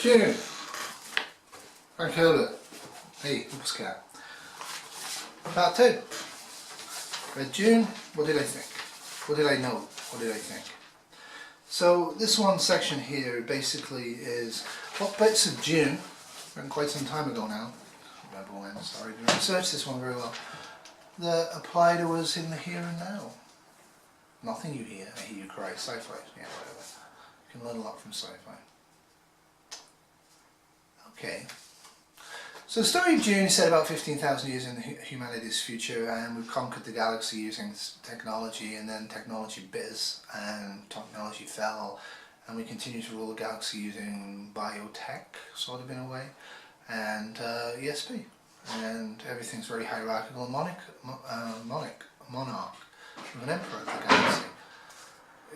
Dune. Frank Herbert. Hey, Pussycat. Part 2. Read Dune. What did I think? What did I know? What did I think? So this one section here basically is what bits of Dune, written quite some time ago now, I don't remember when, sorry, didn't research this one very well, that apply to us in the here and now. Nothing you hear, I hear you cry, sci-fi, yeah, whatever. You can learn a lot from sci-fi. Okay. So the story of Dune is set about 15,000 years in humanity's future, and we've conquered the galaxy using technology, and then technology bit us and technology fell, and we continue to rule the galaxy using biotech, sort of in a way, and ESP. And everything's very hierarchical and monarch of an emperor of the galaxy.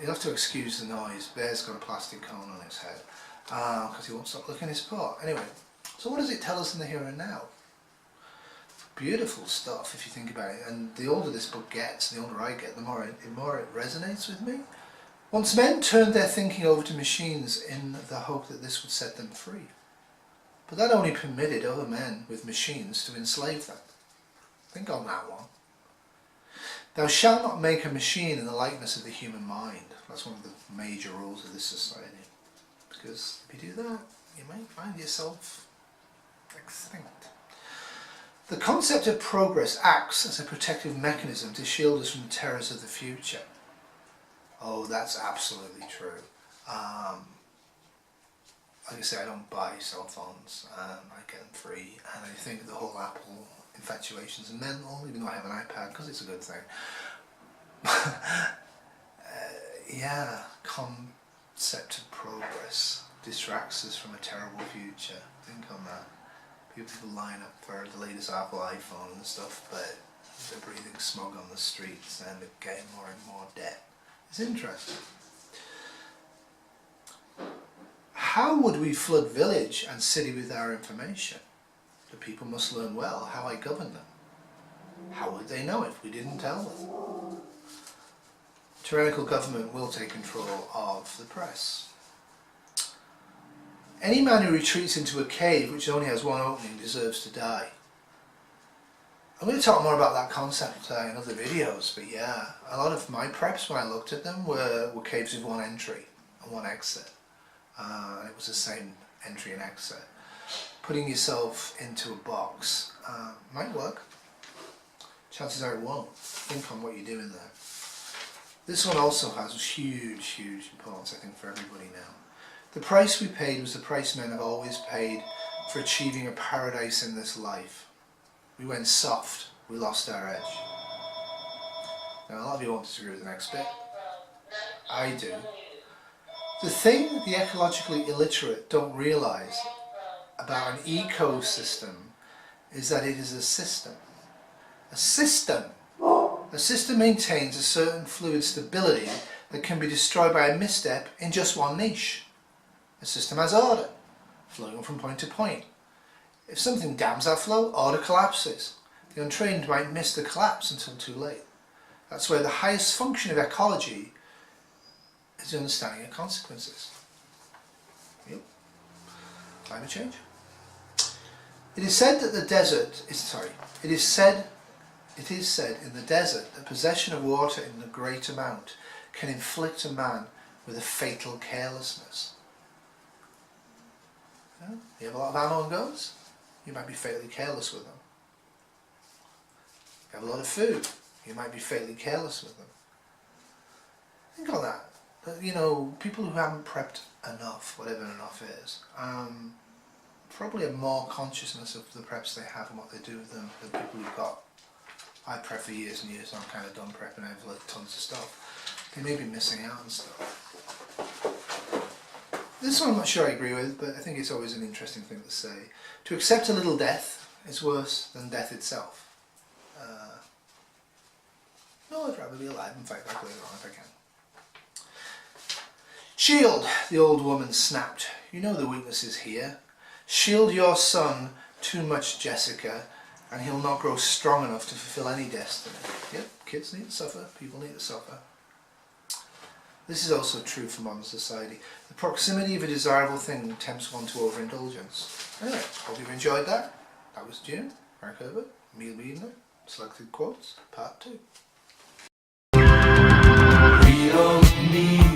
You'll have to excuse the noise. Bear's got a plastic cone on his head because he won't stop licking his paw. Anyway, so what does it tell us in the here and now? Beautiful stuff if you think about it, and the older this book gets, the older I get, the more it resonates with me. Once men turned their thinking over to machines in the hope that this would set them free. But that only permitted other men with machines to enslave them. Think on that one. Thou shalt not make a machine in the likeness of the human mind. That's one of the major rules of this society. Because if you do that, you might find yourself extinct. The concept of progress acts as a protective mechanism to shield us from the terrors of the future. Oh, that's absolutely true. Like I say, I don't buy cell phones, I get them free, and I think the whole Apple infatuation's mental, even though I have an iPad, because it's a good thing. Yeah, concept of progress distracts us from a terrible future. Think on that. People line up for the latest Apple iPhone and stuff, but they're breathing smog on the streets and they're getting more and more debt. It's interesting. How would we flood village and city with our information? The people must learn well how I govern them. How would they know if we didn't tell them? Tyrannical government will take control of the press. Any man who retreats into a cave which only has one opening deserves to die. I'm going to talk more about that concept in other videos, but yeah, a lot of my preps when I looked at them were caves with one entry and one exit. It was the same entry and exit. Putting yourself into a box might work. Chances are it won't. Think on what you're doing there. This one also has huge importance, I think, for everybody now. The price we paid was the price men have always paid for achieving a paradise in this life. We went soft, we lost our edge. Now a lot of you won't disagree with the next bit. I do. The thing the ecologically illiterate don't realise about an ecosystem is that it is a system. A system! A system maintains a certain fluid stability that can be destroyed by a misstep in just one niche. A system has order, flowing from point to point. If something dams that flow, order collapses. The untrained might miss the collapse until too late. That's where the highest function of ecology is the understanding of consequences. Yep. Climate change. It is said that the desert is, it is said in the desert that possession of water in a great amount can inflict a man with a fatal carelessness. You have a lot of ammo and guns, you might be fatally careless with them. You have a lot of food, you might be fatally careless with them. Think on that. You know, people who haven't prepped enough, whatever enough is, probably have more consciousness of the preps they have and what they do with them than people who've got, I prep for years and years and I'm kind of done prepping, I've learned tons of stuff. They may be missing out on stuff. This one I'm not sure I agree with, but I think it's always an interesting thing to say. To accept a little death is worse than death itself. No, I'd rather be alive and fight back later on if I can. Shield, the old woman snapped. You know the weakness is here. Shield your son too much, Jessica, and he'll not grow strong enough to fulfill any destiny. Yep, kids need to suffer, people need to suffer. This is also true for modern society. The proximity of a desirable thing tempts one to overindulgence. Anyway, hope you've enjoyed that. That was Dune, Frank Herbert, Emil Biedner, Selected Quotes, Part 2. We don't need